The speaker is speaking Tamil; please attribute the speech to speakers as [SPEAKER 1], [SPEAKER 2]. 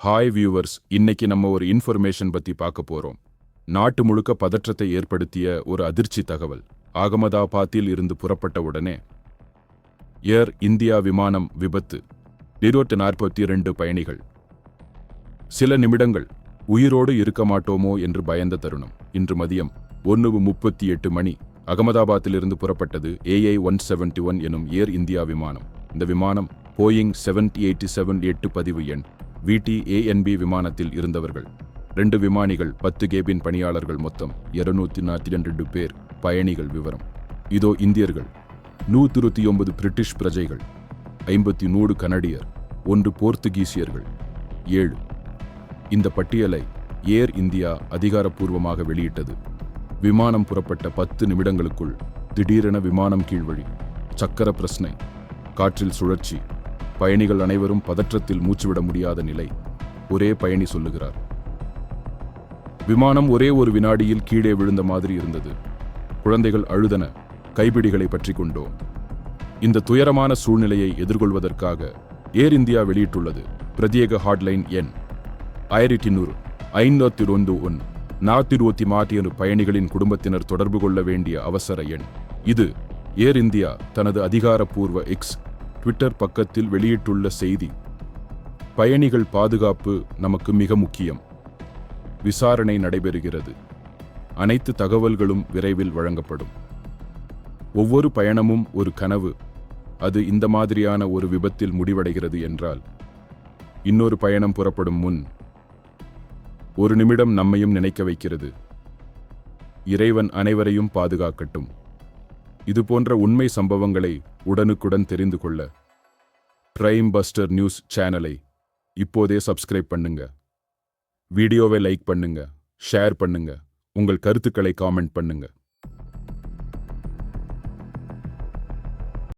[SPEAKER 1] ஹாய் வியூவர்ஸ், இன்னைக்கு நம்ம ஒரு இன்ஃபர்மேஷன் பத்தி பார்க்க போறோம். நாட்டு முழுக்க பதற்றத்தை ஏற்படுத்திய ஒரு அதிர்ச்சி தகவல். அகமதாபாத்தில் இருந்து புறப்பட்ட உடனே ஏர் இந்தியா விமானம் விபத்து. 242 பயணிகள். சில நிமிடங்கள் உயிரோடு இருக்க மாட்டோமோ என்று பயந்த தருணம். இன்று மதியம் 1:38 மணி அகமதாபாத்திலிருந்து புறப்பட்டது AI-171 எனும் ஏர் இந்தியா விமானம். இந்த விமானம் போயிங் 787 பதிவு எண் VTANB விமானத்தில் இருந்தவர்கள் 2 விமானிகள், 10 கேபின் பணியாளர்கள், மொத்தம் 242 பேர் பயணிகள். விவரம் இதோ. இந்தியர்கள் 129 பிரிட்டிஷ் பிரஜைகள், 53 கனடியர், 1 போர்த்துகீசியர்கள், 7. இந்த பட்டியலை ஏர் இந்தியா அதிகாரப்பூர்வமாக வெளியிட்டது. விமானம் புறப்பட்ட 10 நிமிடங்களுக்குள் திடீரென விமானம் கீழ்வழி, சக்கர பிரச்சனை, காற்றில் சுழற்சி, பயணிகள் அனைவரும் பதற்றத்தில் மூச்சுவிட முடியாத நிலை. ஒரே பயணி சொல்லுகிறார், விமானம் ஒரே ஒரு வினாடியில் கீழே விழுந்த மாதிரி இருந்தது. குழந்தைகள் அழுதன, கைப்பிடிகளை பற்றி கொண்டோம். இந்த துயரமான சூழ்நிலையை எதிர்கொள்வதற்காக ஏர் இந்தியா வெளியிட்டுள்ளது பிரத்யேக ஹாட்லைன் எண் 1521 பயணிகளின் குடும்பத்தினர் தொடர்பு கொள்ள வேண்டிய அவசர எண் இது. ஏர் இந்தியா தனது அதிகாரப்பூர்வ எக்ஸ் ட்விட்டர் பக்கத்தில் வெளியிட்டுள்ள செய்தி. பயணிகள் பாதுகாப்பு நமக்கு மிக முக்கியம். விசாரணை நடைபெறுகிறது. அனைத்து தகவல்களும் விரைவில் வழங்கப்படும். ஒவ்வொரு பயணமும் ஒரு கனவு. அது இந்த மாதிரியான ஒரு விபத்தில் முடிவடைகிறது என்றால், இன்னொரு பயணம் புறப்படும் முன் ஒரு நிமிடம் நம்மையும் நினைக்க வைக்கிறது. இறைவன் அனைவரையும் பாதுகாக்கட்டும். இதுபோன்ற உண்மை சம்பவங்களை உடனுக்குடன் தெரிந்து கொள்ள பிரைம் பஸ்டர் நியூஸ் சேனலை இப்போதே சப்ஸ்கிரைப் பண்ணுங்க. வீடியோவை லைக் பண்ணுங்க, ஷேர் பண்ணுங்க, உங்கள் கருத்துக்களை காமெண்ட் பண்ணுங்க.